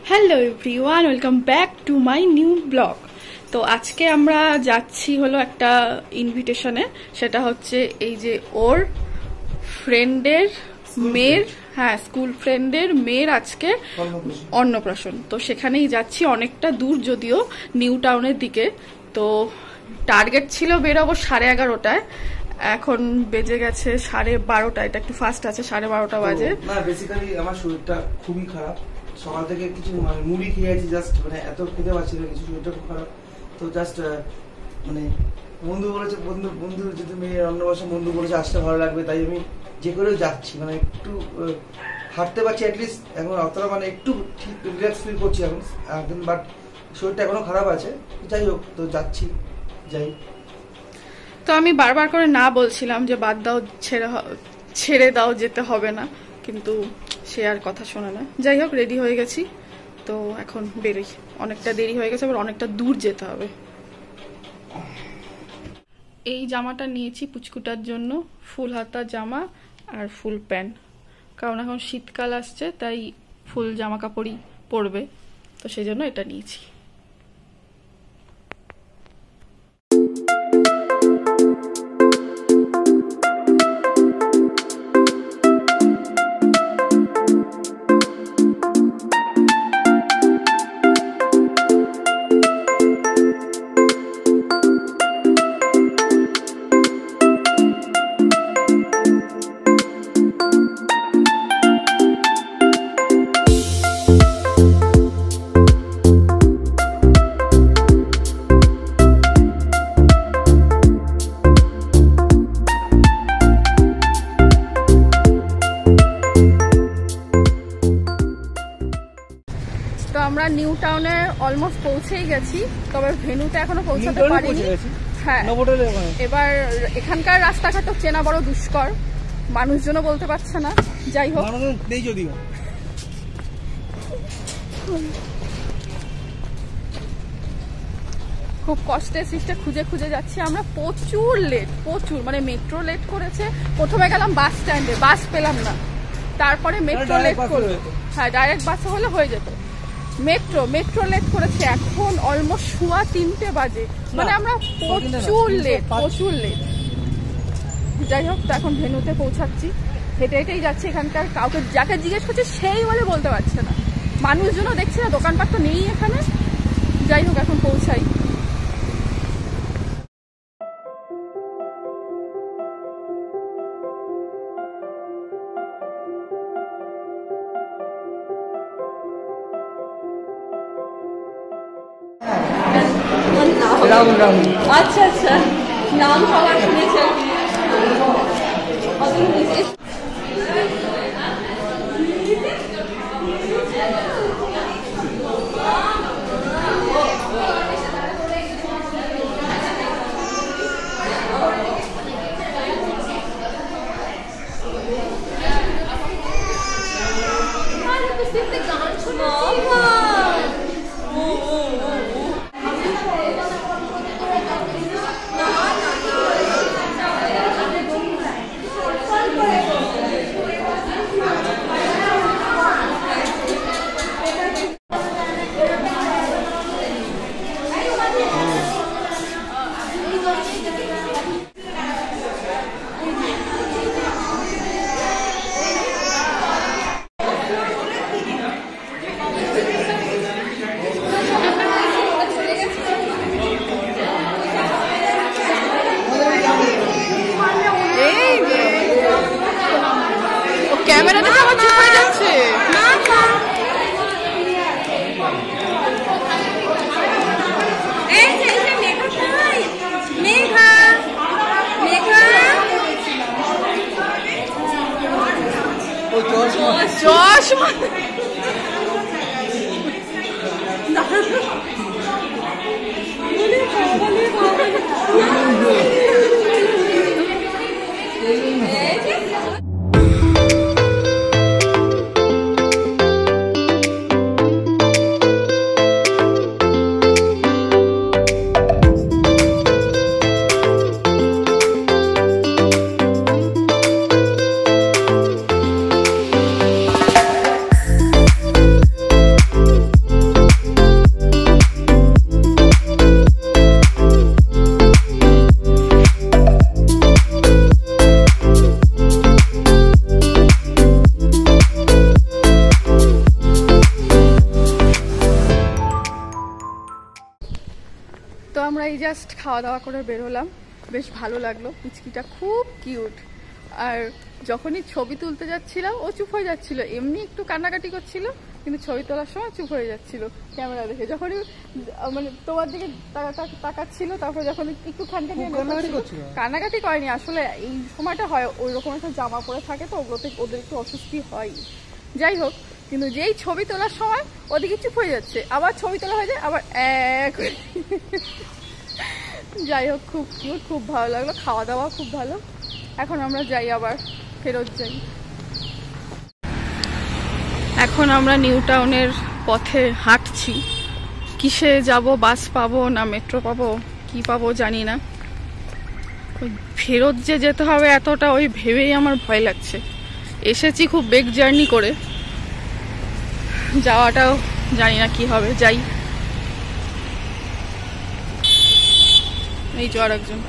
Hello everyone, welcome back to my new blog. তো আজকে আমরা যাচ্ছি হলো একটা ইনভিটেশনে। সেটা হচ্ছে এই যে ওর ফ্রেন্ডের মেয়ের, হ্যাঁ স্কুল ফ্রেন্ডের মেয়ের আজকে অন্নপ্রাশন। তো সেখানেই যাচ্ছি, অনেকটা দূর যদিও, নিউ টাউনের দিকে। তো টার্গেট ছিল বেরোবো 11:30টায়, এখন বেজে গেছে 12:30। এটা একটু ফাস্ট আছে, 12:30 বাজে। না বেসিক্যালি আমার শরীরটা খুবই খারাপ, সকাল থেকে কিছু মুড়ি খেয়েছি, জাস্ট মানে এত খেতে পারছি না, কিছু শরীরটা খুব খারাপ। তো জাস্ট মানে বন্ধু বলেছে, বন্ধু যদি মেয়ের অন্নপ্রাশন বন্ধু বলেছে আসতে ভালো লাগবে, তাই আমি যে করেও যাচ্ছি। মানে একটু হাঁটতে পারছি অ্যাটলিস্ট, এখন অতটা মানে একটু ঠিক রিল্যাক্স ফিল করছি এখন, বাট শরীরটা এখনো খারাপ আছে। যাই হোক, তো যাচ্ছি, যাই। তো আমি বারবার করে না বলছিলাম যে বাদ দাও, ছেড়ে দাও, যেতে হবে না, কিন্তু সে আর কথা শোনে না। যাই হোক, রেডি হয়ে গেছি, তো এখন বেরোই। অনেকটা দেরি হয়ে গেছে, আবার অনেকটা দূর যেতে হবে। এই জামাটা নিয়েছি পুচকুটার জন্য, ফুল হাতা জামা আর ফুল প্যান্ট, কারণ এখন শীতকাল আসছে, তাই ফুল জামা কাপড়ই পরবে, তো সেই জন্য এটা নিয়েছি। তো আমরা নিউ টাউনে অলমোস্ট পৌঁছেই গেছি, তবে ভেন্যুতে এখনো পৌঁছাতে পারিনি। হ্যাঁ, এবার এখানকার রাস্তাঘাট চেনা বড় দুষ্কর, মানুষজনও বলতে পারছে না। যাই হোক, খুব কষ্টে সৃষ্টে খুঁজে খুঁজে যাচ্ছি আমরা। প্রচুর লেট, প্রচুর, মানে মেট্রো লেট করেছে। প্রথমে গেলাম বাস স্ট্যান্ডে, বাস পেলাম না, তারপরে মেট্রো লেট করলো। হ্যাঁ, ডাইরেক্ট বাসে হলে হয়ে যেত। মেট্রো লেট করেছে, এখন অলমোস্ট 3:15 বাজে, মানে আমরা প্রচুর লেট। যাই হোক, তো এখন ভেন্যুতে পৌঁছাচ্ছি, হেঁটে হেঁটেই যাচ্ছি। এখানকার কাউকে যাকে জিজ্ঞেস করছে সেই বলে বলতে পারছে না, মানুষজনও দেখছি না, দোকানপাট তো নেই এখানে। যাই হোক, এখন পৌঁছাই। আচ্ছা আচ্ছা, নাম সবার শুনেছেন। গান এই জাস্ট খাওয়া দাওয়া করে বেরোলাম, বেশ ভালো লাগলো। পুচকিটা খুব কিউট, আর যখনই ছবি তুলতে যাচ্ছিলাম ও চুপ হয়ে যাচ্ছিল, এমনি একটু কান্নাকাটি করছিল, কিন্তু ছবি তোলার সময় চুপ হয়ে যাচ্ছিল ক্যামেরা দেখে। যখনই মানে তোমার দিকে তাকাচ্ছিল, তারপর যখন একটু কান্নাকাটি করেনি, আসলে এই সময়টা হয় ওই রকম একটা জামা পরে থাকে তো ওগুলোতে ওদের একটু অস্বস্তি হয়। যাই হোক, কিন্তু যেই ছবি তোলার সময় ওদিকে চুপ হয়ে যাচ্ছে, আবার ছবি তোলা হয়ে যায় আবার এক। যাই হোক, খুব কিউট, খুব ভালো লাগলো, খাওয়া দাওয়া খুব ভালো। এখন আমরা যাই, আবার ফেরত যাই। এখন আমরা নিউ টাউনের পথে হাঁটছি। কিসে যাব, বাস পাবো না মেট্রো পাবো, কি পাবো জানি না। ওই ফেরত যে যেতে হবে এতটা, ওই ভেবেই আমার ভয় লাগছে। এসেছি খুব বেগ জার্নি করে, যাওয়াটাও জানি না কি হবে। যাই, এই যে আর একজন।